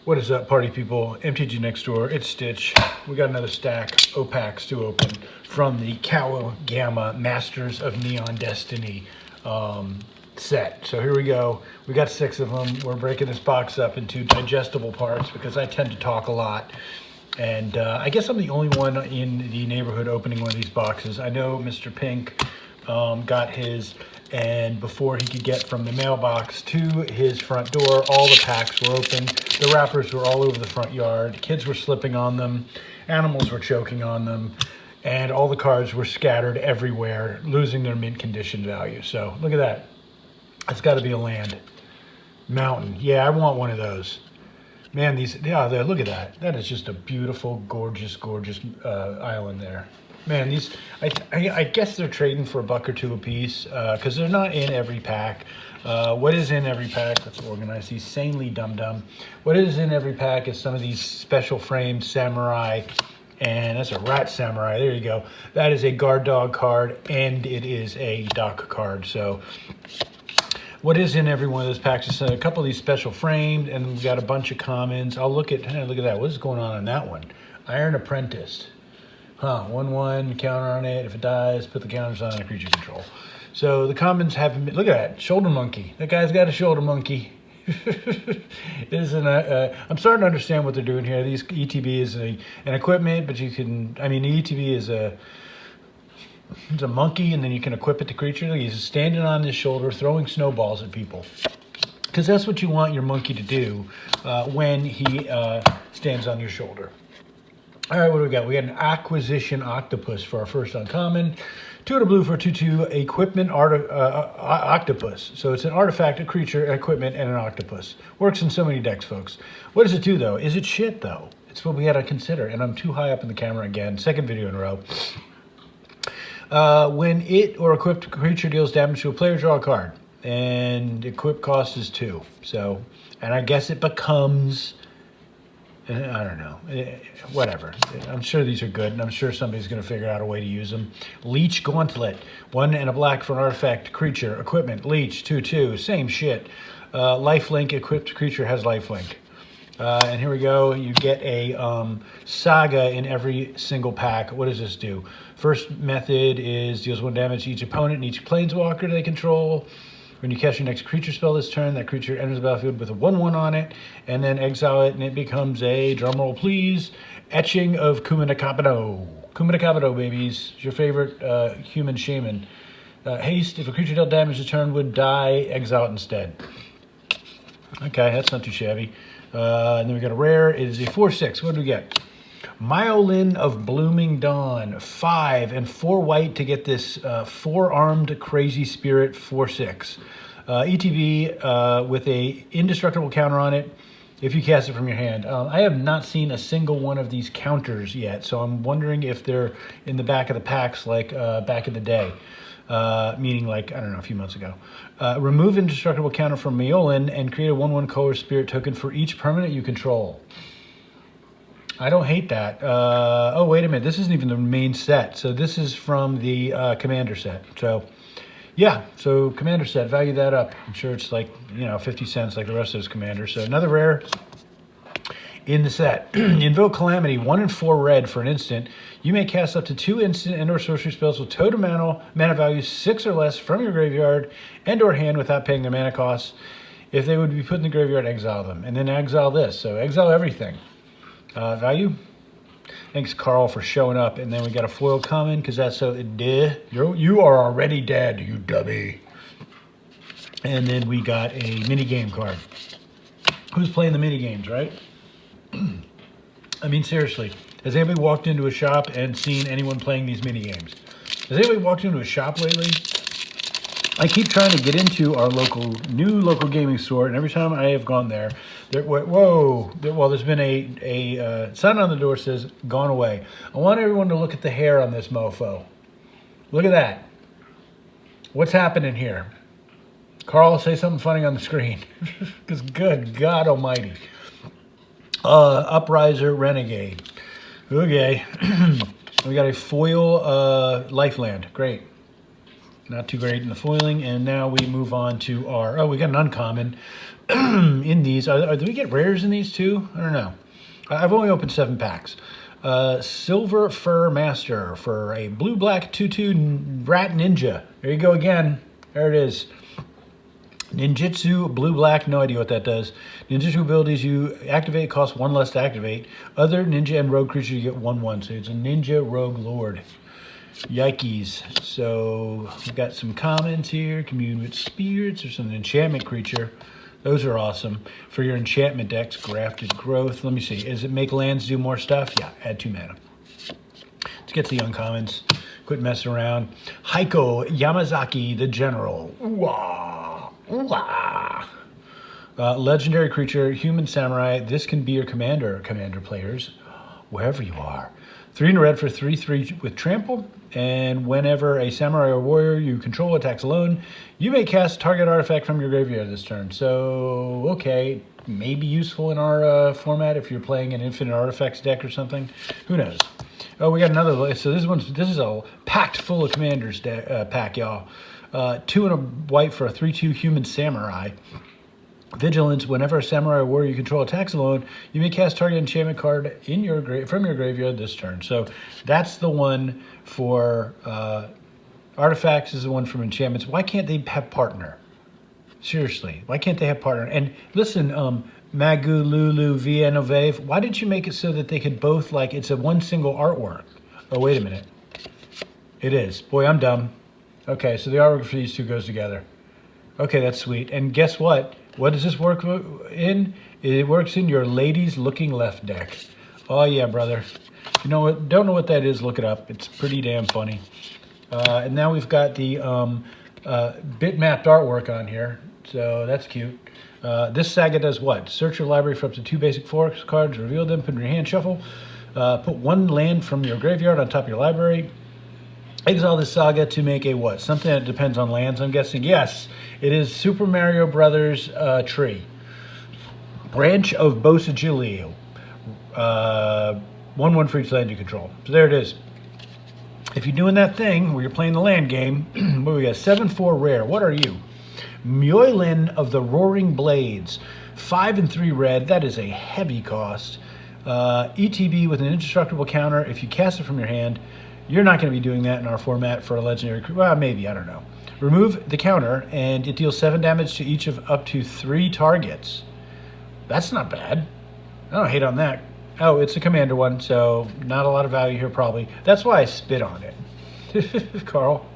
What is up, party people? MTG next door. It's Stitch. We got another stack opaques to open from the Kamigawa Masters of Neon Destiny set. So here we go. We got 6 of them. We're breaking this box up into digestible parts because I tend to talk a lot. And I guess I'm the only one in the neighborhood opening one of these boxes. I know Mr. Pink got his, and before he could get from the mailbox to his front door, all the packs were open. The wrappers were all over the front yard. Kids were slipping on them. Animals were choking on them. And all the cards were scattered everywhere, losing their mint condition value. So look at that. That's got to be a land. Mountain. Yeah, I want one of those. Man, these, yeah, look at that. That is just a beautiful, gorgeous, gorgeous island there. Man, these, I guess they're trading for $1 or $2 a piece because they're not in every pack. What is in every pack? Let's organize these. Sanely dum-dum. What is in every pack is some of these special framed samurai, and that's a rat samurai. There you go. That is a guard dog card, and it is a dock card. So what is in every one of those packs is a couple of these special framed, and we've got a bunch of commons. I'll look at that. What is going on that one? Iron Apprentice. 1/1, counter on it. If it dies, put the counters on a creature control. So the commons haven't been, look at that, shoulder monkey. That guy's got a shoulder monkey. I'm starting to understand what they're doing here. These ETB is an equipment, but you can, I mean, the ETB is it's a monkey, and then you can equip it to creature. He's standing on his shoulder, throwing snowballs at people. Because that's what you want your monkey to do when he stands on your shoulder. All right, what do we got? We got an Acquisition Octopus for our first uncommon. 2 and a blue for 2/2 equipment octopus. So it's an artifact, a creature, an equipment, and an octopus. Works in so many decks, folks. What does it do, though? Is it shit, though? It's what we had to consider, and I'm too high up in the camera again. Second video in a row. When it or equipped creature deals damage to a player, draw a card. And equip cost is 2. So, and I guess it becomes, I don't know, whatever. I'm sure these are good, and I'm sure somebody's going to figure out a way to use them. Leech Gauntlet, 1 and a black for an artifact, creature, equipment, leech, 2/2, same shit. Lifelink, equipped creature has lifelink. And here we go. You get a saga in every single pack. What does this do? First method is deals 1 damage to each opponent and each planeswalker they control. When you cast your next creature spell this turn, that creature enters the battlefield with a 1/1 on it, and then exile it, and it becomes a, drumroll please, Etching of Kamigawa. Kamigawa, babies. It's your favorite human shaman. Haste, if a creature dealt damage this turn would die, exile it instead. Okay, that's not too shabby. And then we got a rare. It is a 4/6. What do we get? Myolin of Blooming Dawn, 5 and 4 white to get this 4-armed crazy spirit 4/6. ETB with a indestructible counter on it if you cast it from your hand. I have not seen a single one of these counters yet, so I'm wondering if they're in the back of the packs like back in the day. Meaning like, I don't know, a few months ago. Remove indestructible counter from Myolin and create a 1/1 color spirit token for each permanent you control. I don't hate that. Oh, wait a minute. This isn't even the main set. So this is from the Commander set. So, yeah. So Commander set, value that up. I'm sure it's like, 50 cents like the rest of those Commanders. So another rare in the set. Invoke Calamity, 1 and 4 red for an instant. You may cast up to 2 instant and/or sorcery spells with total mana value 6 or less from your graveyard and/or hand without paying their mana costs. If they would be put in the graveyard, exile them. And then exile this. So exile everything. Value. Thanks, Carl, for showing up. And then we got a foil common because that's so you are already dead, you dummy. And then we got a mini game card. Who's playing the mini games, right? I mean, seriously, has anybody walked into a shop and seen anyone playing these mini games? Has anybody walked into a shop lately? I keep trying to get into our new local gaming store, and every time I have gone there, there's been a sign on the door says, gone away. I want everyone to look at the hair on this mofo. Look at that. What's happening here? Carl, say something funny on the screen. Because good God almighty. Upriser Renegade. Okay. We got a foil Lifeland. Great. Not too great in the foiling. And now we move on to our... Oh, we got an uncommon. in these. Do we get rares in these too? I don't know. I've only opened 7 packs. Silver Fur Master for a blue-black 2/2 Rat Ninja. There you go again. There it is. Ninjutsu blue-black. No idea what that does. Ninjutsu abilities you activate cost 1 less to activate. Other ninja and rogue creatures you get 1/1. So it's a ninja rogue lord. Yikes. So we've got some commons here. Commune with spirits. There's an enchantment creature. Those are awesome. For your enchantment decks, grafted growth. Let me see. Does it make lands do more stuff? Yeah, add 2 mana. Let's get to the uncommons. Quit messing around. Heiko Yamazaki, the General. Ooh-ah. Ooh-ah. Legendary creature, human samurai. This can be your commander players, wherever you are. 3 in red for 3/3 with trample. And whenever a samurai or warrior you control attacks alone, you may cast target artifact from your graveyard this turn. So, okay, maybe useful in our format if you're playing an infinite artifacts deck or something. Who knows? Oh, we got another. So this is a packed full of commanders pack, y'all. 2 and a white for a 3/2 human samurai. Vigilance, whenever a samurai or warrior you control attacks alone, you may cast target enchantment card in your from your graveyard this turn. So that's the one for artifacts, is the one from enchantments. Why can't they have partner? Seriously, why can't they have partner? And listen, Magu, Lulu, Viennovave, why did you make it so that they could both, like, it's a one single artwork? Oh, wait a minute. It is. Boy, I'm dumb. Okay, so the artwork for these two goes together. Okay, that's sweet. And guess what? What does this work in? It works in your Ladies Looking Left deck. Oh, yeah, brother. You know what? Don't know what that is, look it up. It's pretty damn funny. And now we've got the bitmapped artwork on here, so that's cute. This saga does what? Search your library for up to 2 basic forest cards, reveal them, put in your hand, shuffle. Put 1 land from your graveyard on top of your library. Exile this saga to make a what? Something that depends on lands, I'm guessing. Yes, it is Super Mario Brothers tree. Branch of Bosajilio. 1/1 for each land you control. So there it is. If you're doing that thing where you're playing the land game, what we got? 7/4 rare. What are you? Myoilin of the Roaring Blades. 5 and 3 red. That is a heavy cost. ETB with an indestructible counter. If you cast it from your hand, you're not going to be doing that in our format for a legendary. Well, maybe, I don't know. Remove the counter, and it deals 7 damage to each of up to 3 targets. That's not bad. I don't hate on that. Oh, it's a commander one, so not a lot of value here probably. That's why I spit on it. Carl.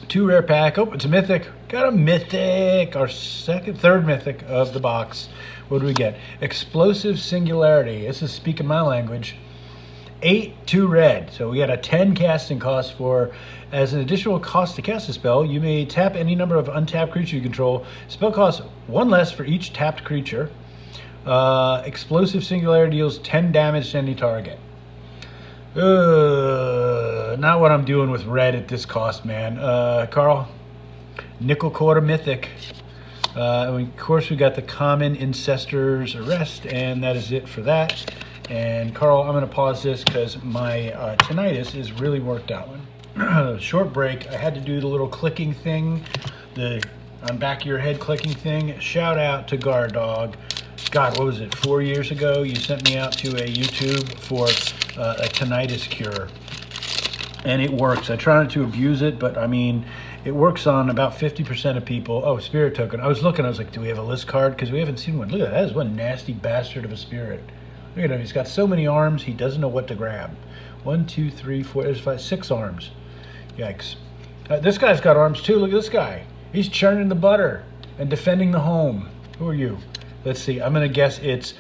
2 rare pack. Oh, it's a mythic. Got a mythic. Our third mythic of the box. What do we get? Explosive Singularity. This is speaking my language. 8, 2 red. So we got a 10 casting cost for, as an additional cost to cast a spell, you may tap any number of untapped creatures you control. Spell costs 1 less for each tapped creature. Explosive Singularity deals 10 damage to any target. Not what I'm doing with red at this cost, man. Carl, nickel quarter mythic. And of course, we got the common Incester's Arrest, and that is it for that. And Carl, I'm going to pause this because my tinnitus is really worked out. Short break. I had to do the little clicking thing, the on back of your head clicking thing. Shout out to Guard Dog. God, what was it? 4 years ago, you sent me out to a YouTube for a tinnitus cure, and it works. I try not to abuse it, but I mean, it works on about 50% of people. Oh, spirit token. I was looking. I was like, do we have a list card? Because we haven't seen one. Look at that. That is one nasty bastard of a spirit. Look at him. He's got so many arms, he doesn't know what to grab. 1, 2, 3, 4, there's 5, 6 arms. Yikes. This guy's got arms too. Look at this guy. He's churning the butter and defending the home. Who are you? Let's see. I'm going to guess it's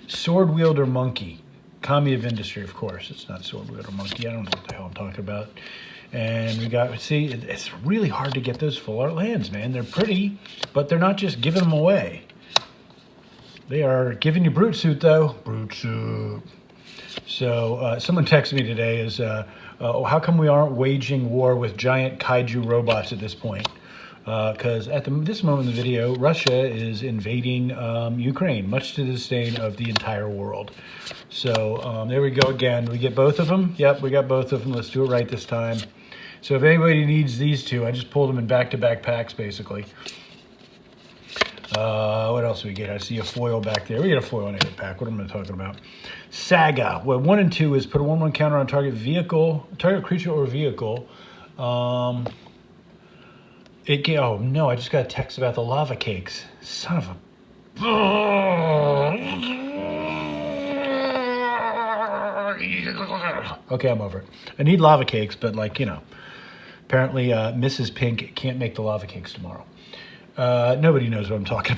Sword Wielder Monkey. Kami of Industry, of course. It's not Sword Wielder Monkey. I don't know what the hell I'm talking about. And we got, see, it's really hard to get those full art lands, man. They're pretty, but they're not just giving them away. They are giving you Brute Suit, though. Brute Suit. So someone texted me today is, how come we aren't waging war with giant kaiju robots at this point? Because at this moment in the video, Russia is invading Ukraine, much to the disdain of the entire world. So there we go again. We get both of them? Yep, we got both of them. Let's do it right this time. So if anybody needs these two, I just pulled them in back-to-back packs, basically. What else do we get? I see a foil back there. We get a foil in 8 pack. What am I talking about? Saga. Well, 1 and 2 is put a 1/1 counter on target creature or vehicle. Oh no, I just got a text about the lava cakes. Son of a... Okay, I'm over it. I need lava cakes, but apparently Mrs. Pink can't make the lava cakes tomorrow. Nobody knows what I'm talking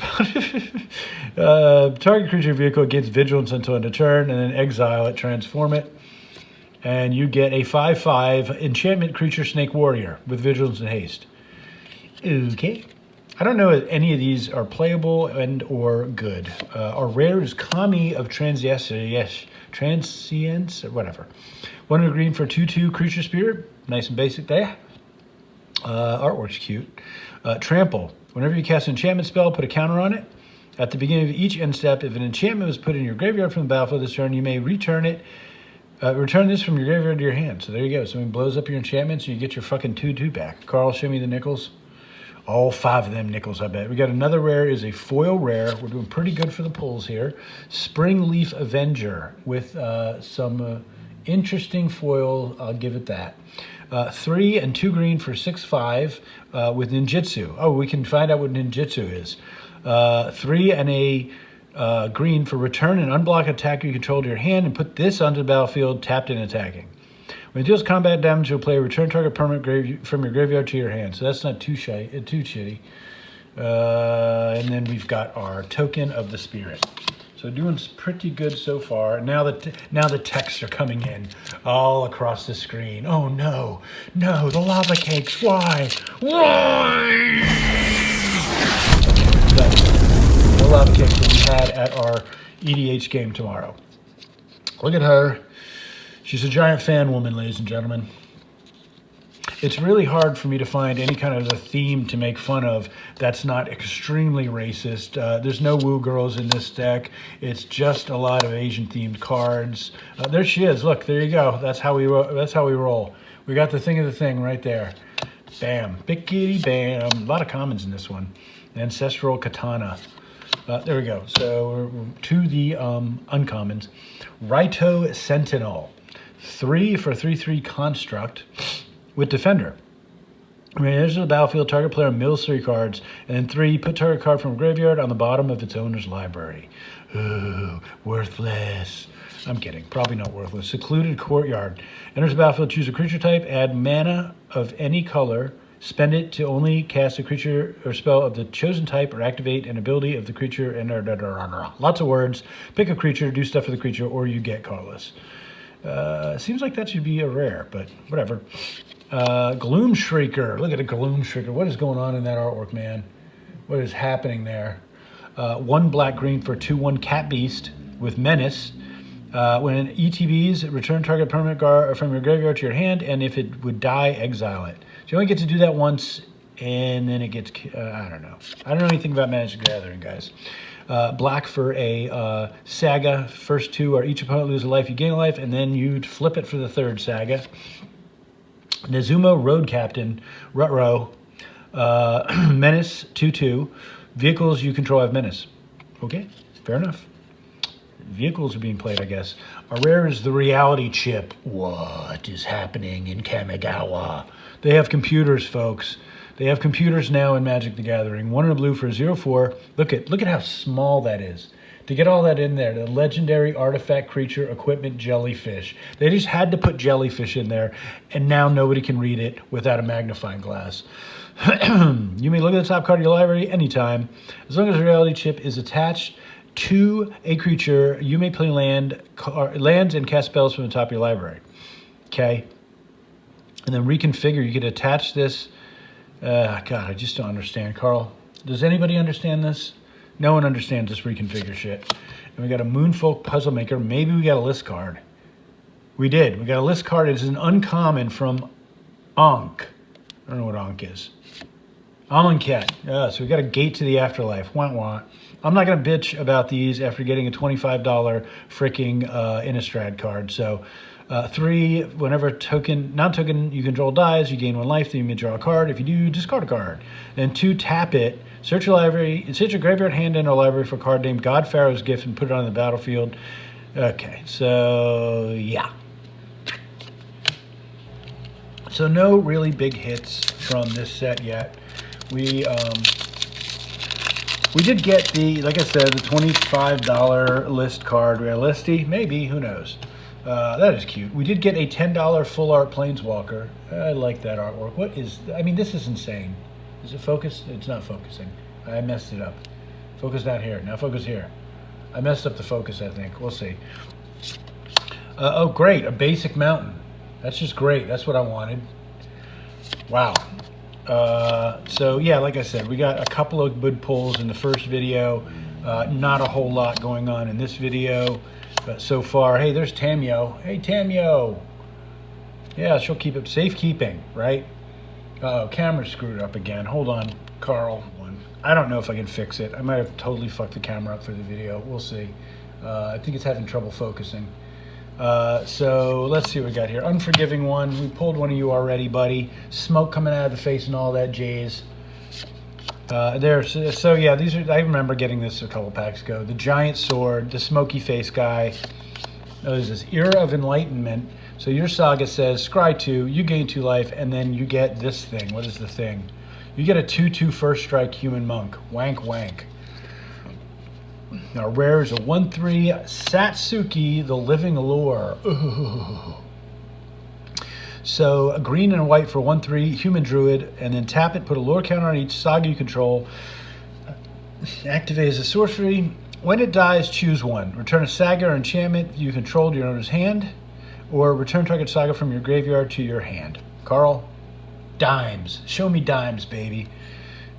about. Target creature vehicle gets vigilance until end of turn, and then exile it, transform it. And you get a 5/5 enchantment creature snake warrior with vigilance and haste. Okay. I don't know if any of these are playable and or good. Our rare is Kami of Transience, or whatever. 1 green for 2/2 creature spirit. Nice and basic there. Artwork's cute. Trample. Whenever you cast an enchantment spell, put a counter on it. At the beginning of each end step, if an enchantment was put in your graveyard from the battlefield this turn, you may return it. Return this from your graveyard to your hand. So there you go. Something blows up your enchantments and you get your fucking 2/2 back. Carl, show me the nickels. All 5 of them nickels, I bet. We got another rare, is a foil rare. We're doing pretty good for the pulls here. Spring Leaf Avenger with some interesting foil. I'll give it that. 3 and 2 green for 6/5 with ninjutsu. Oh, we can find out what ninjutsu is. 3 and a green for return and unblock attacker you control to your hand and put this onto the battlefield tapped and attacking. When it deals combat damage to a player, return target permanent from your graveyard to your hand. So that's not too shitty. And then we've got our Token of the Spirit. So doing pretty good so far. Now the texts are coming in all across the screen. Oh no, the lava cakes. Why? The lava cakes that we had at our EDH game tomorrow. Look at her. She's a giant fan woman, ladies and gentlemen. It's really hard for me to find any kind of a theme to make fun of that's not extremely racist. There's no woo girls in this deck. It's just a lot of Asian-themed cards. There she is. Look, there you go. That's how we roll. We got the thing of the thing right there. Bam. Bickety bam. A lot of commons in this one. Ancestral Katana. There we go. So we're to the uncommons. Raito Sentinel. 3 for 3/3 construct with Defender. When it enters the battlefield, target player mills 3 cards, and then 3, put target card from graveyard on the bottom of its owner's library. Ooh, worthless. I'm kidding. Probably not worthless. Secluded Courtyard. Enters the battlefield, choose a creature type, add mana of any color, spend it to only cast a creature or spell of the chosen type or activate an ability of the creature, and lots of words. Pick a creature, do stuff for the creature, or you get colorless. Seems like that should be a rare, but whatever. Gloom Shrieker. Look at a Gloom Shrieker. What is going on in that artwork, man? What is happening there? 1 black-green for 2/1 Cat Beast with Menace. When ETBs, return target permanent guard from your graveyard to your hand, and if it would die, exile it. So you only get to do that once, and then it gets... I don't know. I don't know anything about Magic the Gathering, guys. Black for a Saga. First 2 are each opponent loses a life, you gain a life, and then you'd flip it for the 3rd Saga. Nezuma Road Captain, Rutro, Menace 2/2. Vehicles you control have Menace. Okay, fair enough. Vehicles are being played, I guess. Our rare is the Reality Chip. What is happening in Kamigawa? They have computers, folks. They have computers now in Magic the Gathering. 1 in a blue for 0/4. Look at how small that is. To get all that in there, the legendary artifact creature equipment jellyfish. They just had to put jellyfish in there, and now nobody can read it without a magnifying glass. You may look at the top card of your library anytime. As long as the Reality Chip is attached to a creature, you may play lands and cast spells from the top of your library. Okay? And then reconfigure. You could attach this. God, I just don't understand. Carl, does anybody understand this? No one understands this reconfigure shit. And we got a Moonfolk Puzzle Maker. Maybe we got a list card. We did. We got a list card. It's an uncommon from Ankh. I don't know what Ankh is. Amonkhet. Yeah, so we got a Gate to the Afterlife. Want. I'm not going to bitch about these after getting a $25 freaking Innistrad card. So 3, whenever non-token you control dies, you gain 1 life, then you may draw a card. If you do, discard a card. Then 2, tap it. Search your library, search your graveyard, hand in, or library for a card named God Pharaoh's Gift and put it on the battlefield. Okay, so yeah. So no really big hits from this set yet. We did get the, like I said, the $25 list card. Realisty? Maybe, who knows. That is cute. We did get a $10 full art Planeswalker. I like that artwork. What is, I mean, this is insane. Is it focused? It's not focusing. I messed it up. Focus down here. Now focus here. I messed up the focus, I think. We'll see. Oh, great. A basic mountain. That's just great. That's what I wanted. Wow. So, yeah, like I said, we got a couple of good pulls in the first video. Not a whole lot going on in this video. But so far, hey, there's Tamio. Hey, Tamio. Yeah, she'll keep it safekeeping, right? Uh-oh, camera screwed up again. Hold on, Carl. I don't know if I can fix it. I might have totally fucked the camera up for the video. We'll see. I think it's having trouble focusing. So let's see what we got here. Unforgiving one. We pulled one of you already, buddy. Smoke coming out of the face and all that jazz. So yeah, these are. I remember getting this a couple packs ago. The giant sword, the smoky face guy. There's this Era of Enlightenment. So your saga says, scry 2, you gain 2 life, and then you get this thing. What is the thing? You get a 2/2 first strike human monk. Wank wank. Now rare is a 1/3 Satsuki, the Living Lore. Ooh. So a green and a white for 1/3 human druid, and then tap it, put a lore counter on each saga you control. Activate as a sorcery. When it dies, choose one. Return a saga or enchantment you control to your owner's hand, or return target saga from your graveyard to your hand. Carl? Dimes. Show me dimes, baby.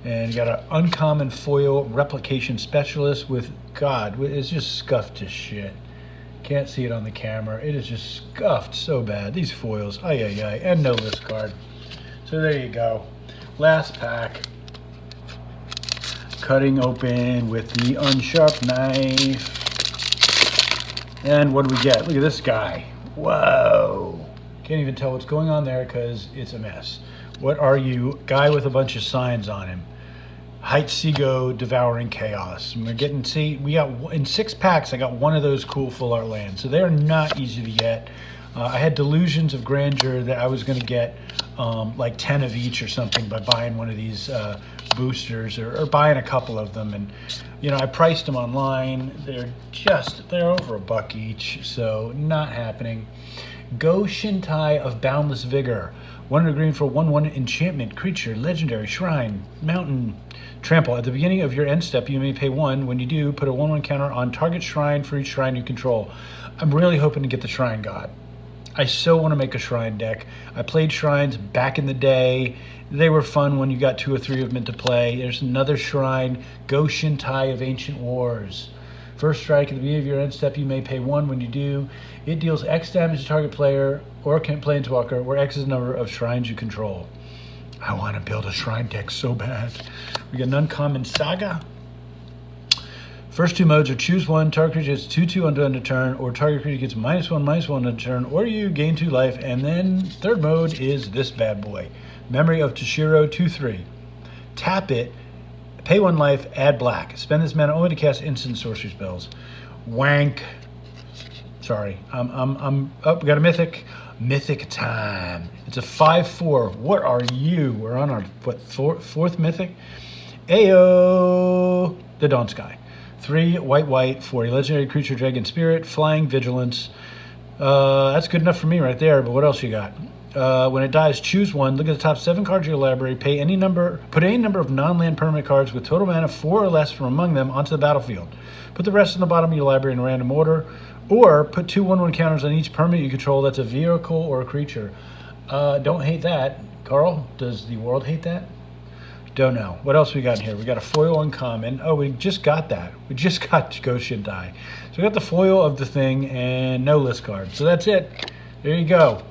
And you got an uncommon foil replication specialist with, God, it's just scuffed to shit. Can't see it on the camera. It is just scuffed so bad. These foils, ay, ay, ay, and no list card. So there you go. Last pack. Cutting open with the unsharp knife. And what do we get? Look at this guy. Whoa. Can't even tell what's going on there because it's a mess. What are you? Guy with a bunch of signs on him. Hidetsugu Devouring Chaos. And we're getting, see, we got, in 6 packs, I got one of those cool full art lands. So they're not easy to get. I had delusions of grandeur that I was going to get like 10 of each or something by buying one of these boosters or buying a couple of them. And, you know, I priced them online. They're over $1 each. So not happening. Go Shintai of Boundless Vigor. 1 green for 1/1 enchantment, creature, legendary, shrine, mountain, trample. At the beginning of your end step, you may pay 1. When you do, put a 1/1 counter on target shrine for each shrine you control. I'm really hoping to get the Shrine God. I so want to make a shrine deck. I played shrines back in the day. They were fun when you got 2 or 3 of them into play. There's another shrine, Go Shintai of Ancient Wars. First strike at the beginning of your end step, you may pay 1. When you do, it deals X damage to target player or planeswalker, where X is the number of shrines you control. I want to build a shrine deck so bad. We got an uncommon saga. First 2 modes are choose 1, target creature gets 2/2 under end of turn, or target creature gets -1/-1 under turn, or you gain 2 life. And then third mode is this bad boy, Memory of Toshiro 2/3. Tap it. Pay 1 life, add black. Spend this mana only to cast instant sorcery spells. Wank. Sorry, we got a mythic. Mythic time. It's a 5/4. What are you? We're on our, fourth mythic? Ayo! The Dawn Sky. 3 white for a legendary creature, dragon spirit, flying vigilance. That's good enough for me right there, but what else you got? When it dies, choose 1. Look at the top 7 cards of your library. Put any number of non-land permanent cards with total mana 4 or less from among them onto the battlefield. Put the rest on the bottom of your library in random order, or put 2 1/1 counters on each permanent you control that's a vehicle or a creature. Don't hate that. Carl, does the world hate that? Don't know. What else we got in here? We got a foil uncommon. Oh, we just got that. We just got Go Shintai. So we got the foil of the thing and no list card. So that's it. There you go.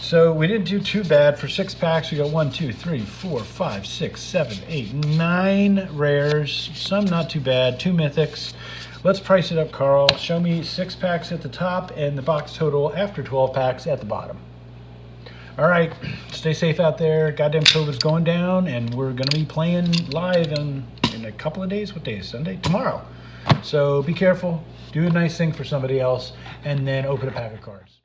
So we didn't do too bad for 6 packs. We got 1, 2, 3, 4, 5, 6, 7, 8, 9 rares. Some not too bad. 2 mythics. Let's price it up, Carl. Show me 6 packs at the top and the box total after 12 packs at the bottom. All right, stay safe out there. Goddamn COVID's going down, and we're going to be playing live in a couple of days. What day is Sunday? Tomorrow. So be careful. Do a nice thing for somebody else, and then open a pack of cards.